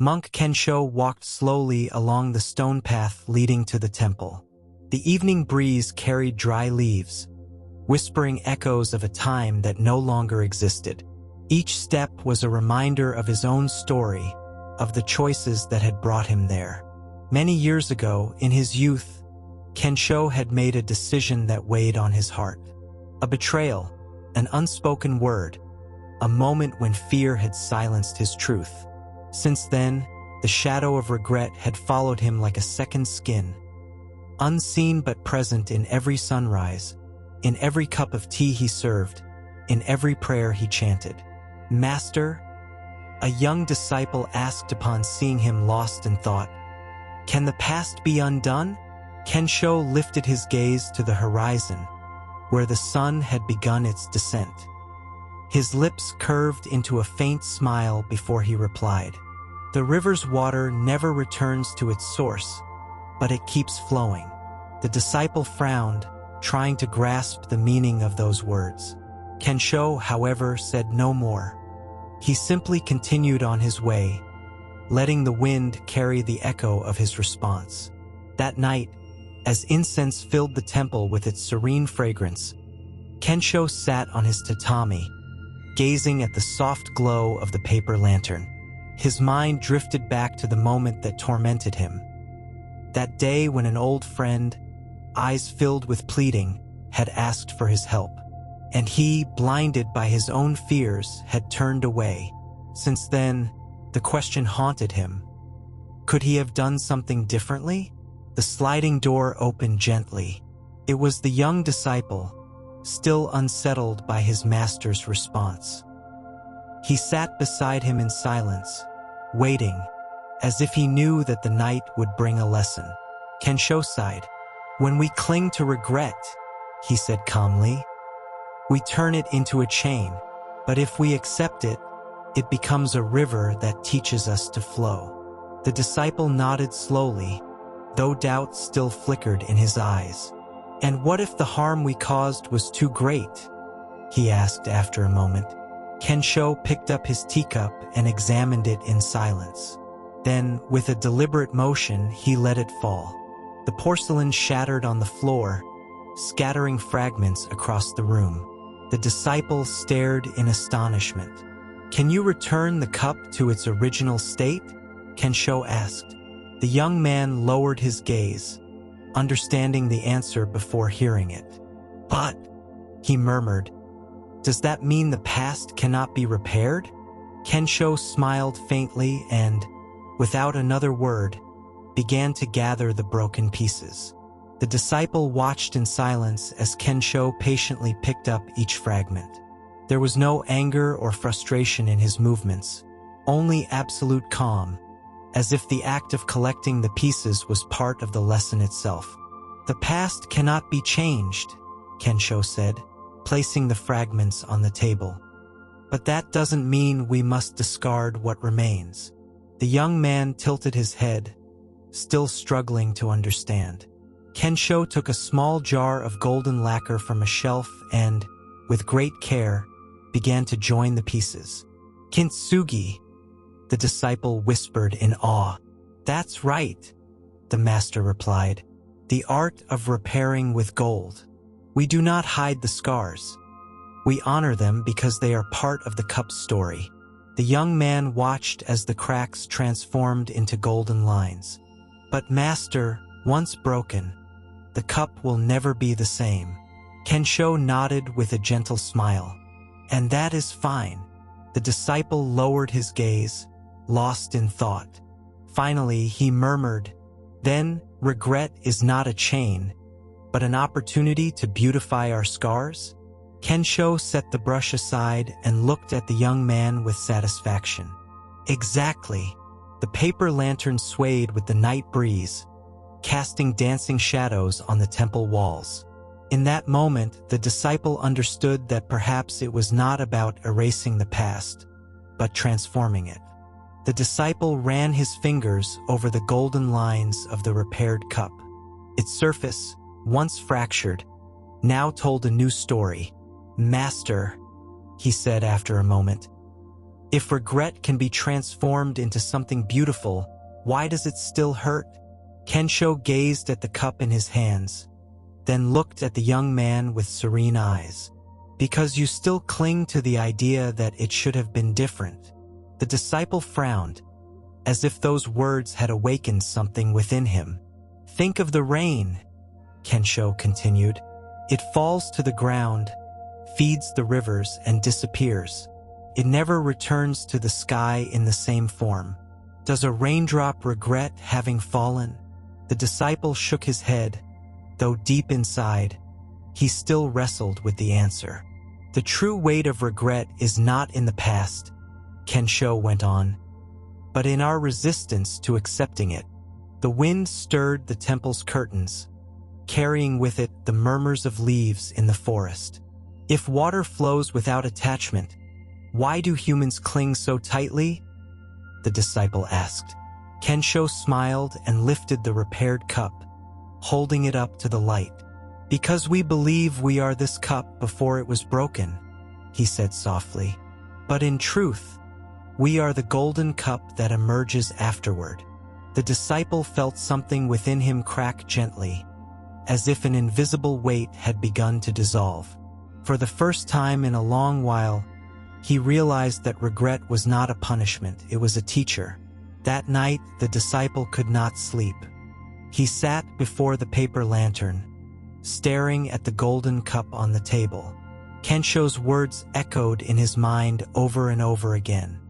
Monk Kensho walked slowly along the stone path leading to the temple. The evening breeze carried dry leaves, whispering echoes of a time that no longer existed. Each step was a reminder of his own story, of the choices that had brought him there. Many years ago, in his youth, Kensho had made a decision that weighed on his heart. A betrayal, an unspoken word, a moment when fear had silenced his truth. Since then, the shadow of regret had followed him like a second skin, unseen but present in every sunrise, in every cup of tea he served, in every prayer he chanted. "Master," a young disciple asked upon seeing him lost in thought, "can the past be undone?" Kensho lifted his gaze to the horizon, where the sun had begun its descent. His lips curved into a faint smile before he replied, "The river's water never returns to its source, but it keeps flowing." The disciple frowned, trying to grasp the meaning of those words. Kensho, however, said no more. He simply continued on his way, letting the wind carry the echo of his response. That night, as incense filled the temple with its serene fragrance, Kensho sat on his tatami, gazing at the soft glow of the paper lantern. His mind drifted back to the moment that tormented him. That day when an old friend, eyes filled with pleading, had asked for his help. And he, blinded by his own fears, had turned away. Since then, the question haunted him. Could he have done something differently? The sliding door opened gently. It was the young disciple, still unsettled by his master's response. He sat beside him in silence, waiting, as if he knew that the night would bring a lesson. Kensho sighed. "When we cling to regret," he said calmly, "we turn it into a chain. But if we accept it, it becomes a river that teaches us to flow." The disciple nodded slowly, though doubt still flickered in his eyes. "And what if the harm we caused was too great?" he asked after a moment. Kensho picked up his teacup and examined it in silence. Then, with a deliberate motion, he let it fall. The porcelain shattered on the floor, scattering fragments across the room. The disciple stared in astonishment. "Can you return the cup to its original state?" Kensho asked. The young man lowered his gaze, understanding the answer before hearing it. "But," he murmured, "does that mean the past cannot be repaired?" Kensho smiled faintly and, without another word, began to gather the broken pieces. The disciple watched in silence as Kensho patiently picked up each fragment. There was no anger or frustration in his movements, only absolute calm, as if the act of collecting the pieces was part of the lesson itself. "The past cannot be changed," Kensho said, placing the fragments on the table. "But that doesn't mean we must discard what remains." The young man tilted his head, still struggling to understand. Kensho took a small jar of golden lacquer from a shelf and, with great care, began to join the pieces. "Kintsugi," the disciple whispered in awe. "That's right," the master replied. "The art of repairing with gold. We do not hide the scars. We honor them because they are part of the cup's story." The young man watched as the cracks transformed into golden lines. "But master, once broken, the cup will never be the same." Kensho nodded with a gentle smile. "And that is fine." The disciple lowered his gaze, lost in thought. Finally, he murmured, "Then, regret is not a chain, but an opportunity to beautify our scars?" Kensho set the brush aside and looked at the young man with satisfaction. "Exactly." The paper lantern swayed with the night breeze, casting dancing shadows on the temple walls. In that moment, the disciple understood that perhaps it was not about erasing the past, but transforming it. The disciple ran his fingers over the golden lines of the repaired cup. Its surface, once fractured, now told a new story. "Master," he said after a moment, If regret can be transformed into something beautiful, why does it still hurt? Kensho gazed at the cup in his hands, then looked at the young man with serene eyes. Because you still cling to the idea that it should have been different. The disciple frowned, as if those words had awakened something within him. Think of the rain, Kensho continued. It falls to the ground, feeds the rivers, and disappears. It never returns to the sky in the same form. Does a raindrop regret having fallen? The disciple shook his head, though deep inside, he still wrestled with the answer. The true weight of regret is not in the past, Kensho went on, but in our resistance to accepting it. The wind stirred the temple's curtains, carrying with it the murmurs of leaves in the forest. If water flows without attachment, why do humans cling so tightly? The disciple asked. Kensho smiled and lifted the repaired cup, holding it up to the light. Because we believe we are this cup before it was broken, he said softly. But in truth, we are the golden cup that emerges afterward. The disciple felt something within him crack gently, as if an invisible weight had begun to dissolve. For the first time in a long while, he realized that regret was not a punishment, it was a teacher. That night, the disciple could not sleep. He sat before the paper lantern, staring at the golden cup on the table. Kensho's words echoed in his mind over and over again.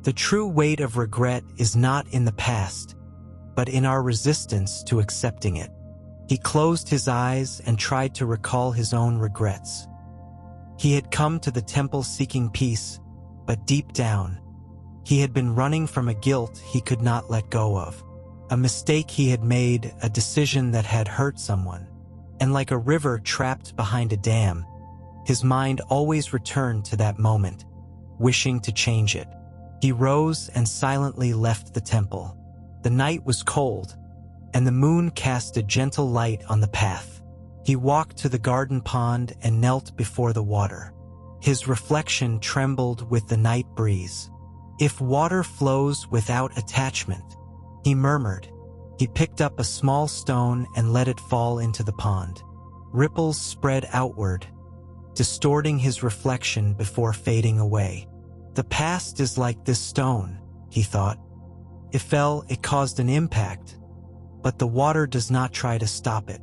The true weight of regret is not in the past, but in our resistance to accepting it. He closed his eyes and tried to recall his own regrets. He had come to the temple seeking peace, but deep down, he had been running from a guilt he could not let go of. A mistake he had made, a decision that had hurt someone. And like a river trapped behind a dam, his mind always returned to that moment, wishing to change it. He rose and silently left the temple. The night was cold, and the moon cast a gentle light on the path. He walked to the garden pond and knelt before the water. His reflection trembled with the night breeze. If water flows without attachment, he murmured. He picked up a small stone and let it fall into the pond. Ripples spread outward, distorting his reflection before fading away. The past is like this stone, he thought. It fell, it caused an impact, but the water does not try to stop it.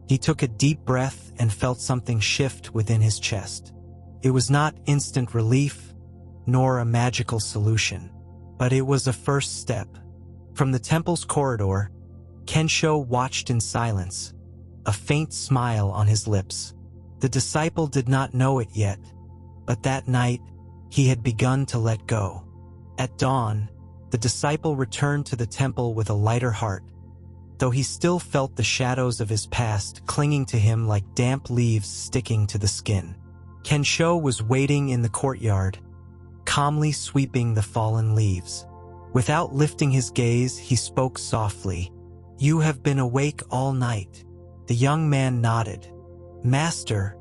He took a deep breath and felt something shift within his chest. It was not instant relief, nor a magical solution, but it was a first step. From the temple's corridor, Kensho watched in silence, a faint smile on his lips. The disciple did not know it yet, but that night, he had begun to let go. At dawn, the disciple returned to the temple with a lighter heart, though he still felt the shadows of his past clinging to him like damp leaves sticking to the skin. Kensho was waiting in the courtyard, calmly sweeping the fallen leaves. Without lifting his gaze, he spoke softly. "You have been awake all night." The young man nodded. "Master,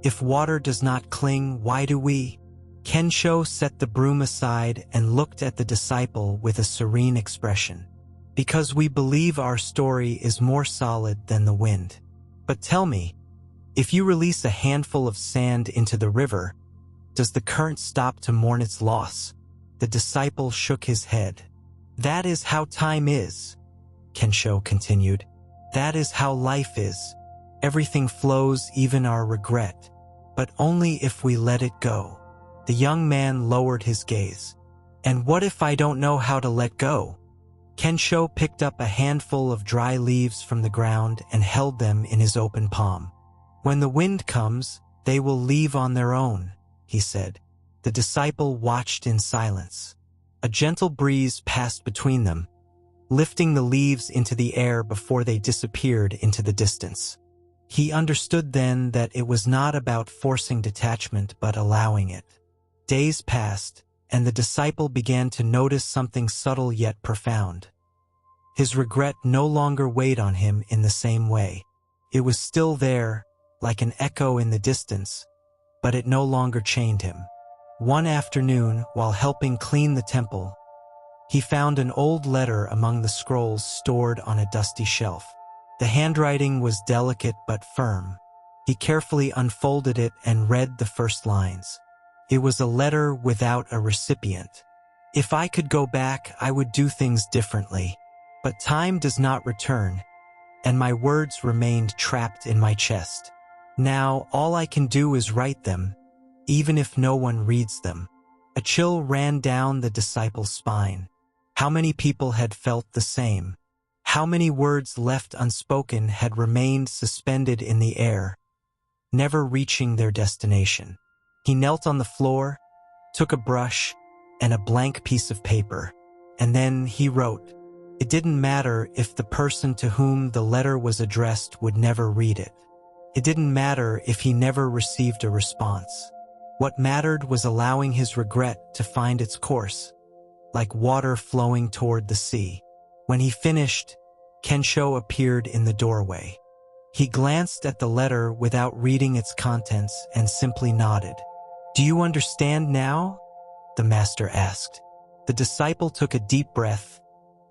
if water does not cling, why do we?" Kensho set the broom aside and looked at the disciple with a serene expression. "Because we believe our story is more solid than the wind. But tell me, if you release a handful of sand into the river, does the current stop to mourn its loss?" The disciple shook his head. "That is how time is," Kensho continued. "That is how life is. Everything flows, even our regret, but only if we let it go." The young man lowered his gaze. "And what if I don't know how to let go?" Kensho picked up a handful of dry leaves from the ground and held them in his open palm. "When the wind comes, they will leave on their own," he said. The disciple watched in silence. A gentle breeze passed between them, lifting the leaves into the air before they disappeared into the distance. He understood then that it was not about forcing detachment but allowing it. Days passed, and the disciple began to notice something subtle yet profound. His regret no longer weighed on him in the same way. It was still there, like an echo in the distance, but it no longer chained him. One afternoon, while helping clean the temple, he found an old letter among the scrolls stored on a dusty shelf. The handwriting was delicate but firm. He carefully unfolded it and read the first lines. It was a letter without a recipient. "If I could go back, I would do things differently. But time does not return, and my words remained trapped in my chest. Now all I can do is write them, even if no one reads them." A chill ran down the disciple's spine. How many people had felt the same? How many words left unspoken had remained suspended in the air, never reaching their destination? He knelt on the floor, took a brush and a blank piece of paper, and then he wrote. It didn't matter if the person to whom the letter was addressed would never read it. It didn't matter if he never received a response. What mattered was allowing his regret to find its course, like water flowing toward the sea. When he finished, Kensho appeared in the doorway. He glanced at the letter without reading its contents and simply nodded. "Do you understand now?" the master asked. The disciple took a deep breath,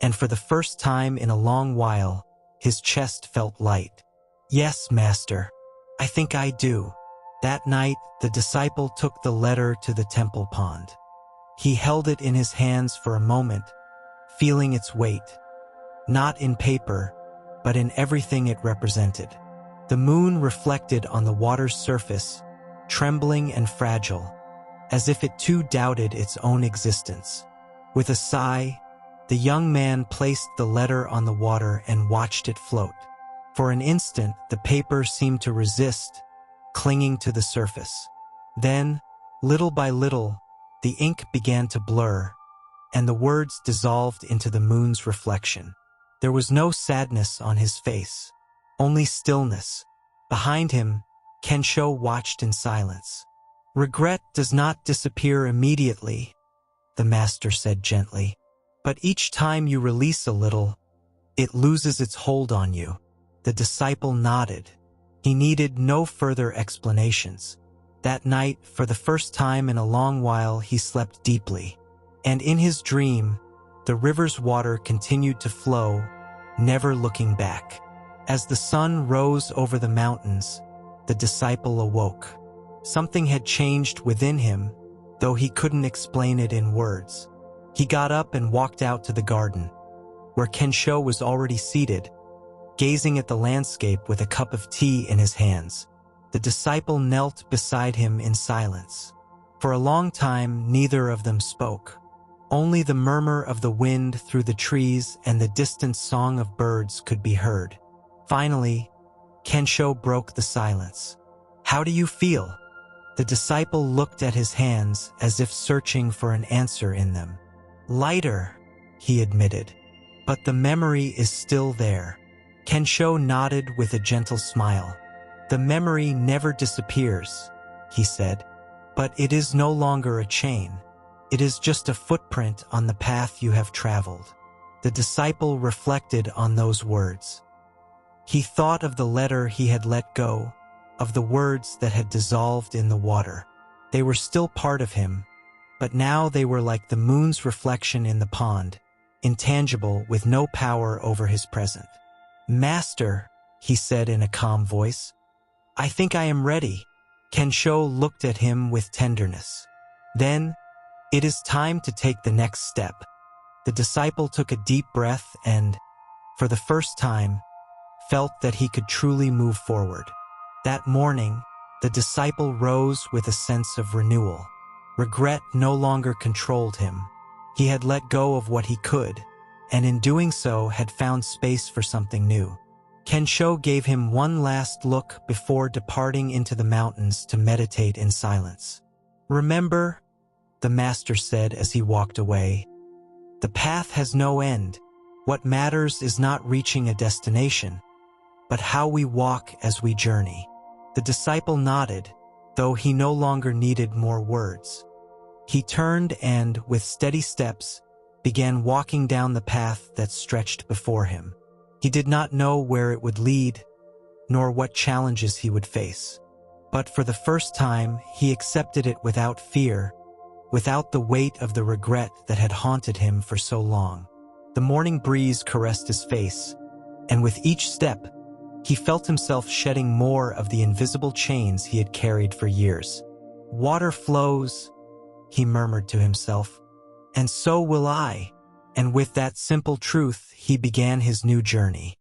and for the first time in a long while, his chest felt light. "Yes, master, I think I do." That night, the disciple took the letter to the temple pond. He held it in his hands for a moment, feeling its weight, not in paper, but in everything it represented. The moon reflected on the water's surface, trembling and fragile, as if it too doubted its own existence. With a sigh, the young man placed the letter on the water and watched it float. For an instant, the paper seemed to resist, clinging to the surface. Then, little by little, the ink began to blur, and the words dissolved into the moon's reflection. There was no sadness on his face, only stillness. Behind him, Kensho watched in silence. "Regret does not disappear immediately," the master said gently. "But each time you release a little, it loses its hold on you." The disciple nodded. He needed no further explanations. That night, for the first time in a long while, he slept deeply. And in his dream, the river's water continued to flow, never looking back. As the sun rose over the mountains, the disciple awoke. Something had changed within him, though he couldn't explain it in words. He got up and walked out to the garden, where Kensho was already seated, gazing at the landscape with a cup of tea in his hands. The disciple knelt beside him in silence. For a long time, neither of them spoke. Only the murmur of the wind through the trees and the distant song of birds could be heard. Finally, Kensho broke the silence. "How do you feel?" The disciple looked at his hands as if searching for an answer in them. "Lighter," he admitted, "but the memory is still there." Kensho nodded with a gentle smile. "The memory never disappears," he said, "but it is no longer a chain. It is just a footprint on the path you have traveled." The disciple reflected on those words. He thought of the letter he had let go, of the words that had dissolved in the water. They were still part of him, but now they were like the moon's reflection in the pond, intangible with no power over his present. "Master," he said in a calm voice, "I think I am ready." Kensho looked at him with tenderness. Then, "It is time to take the next step." The disciple took a deep breath and, for the first time, felt that he could truly move forward. That morning, the disciple rose with a sense of renewal. Regret no longer controlled him. He had let go of what he could, and in doing so had found space for something new. Kensho gave him one last look before departing into the mountains to meditate in silence. "Remember," the master said as he walked away, "the path has no end. What matters is not reaching a destination, but how we walk as we journey." The disciple nodded, though he no longer needed more words. He turned and, with steady steps, began walking down the path that stretched before him. He did not know where it would lead, nor what challenges he would face. But for the first time, he accepted it without fear, without the weight of the regret that had haunted him for so long. The morning breeze caressed his face, and with each step, he felt himself shedding more of the invisible chains he had carried for years. "Water flows," he murmured to himself, "and so will I." And with that simple truth, he began his new journey.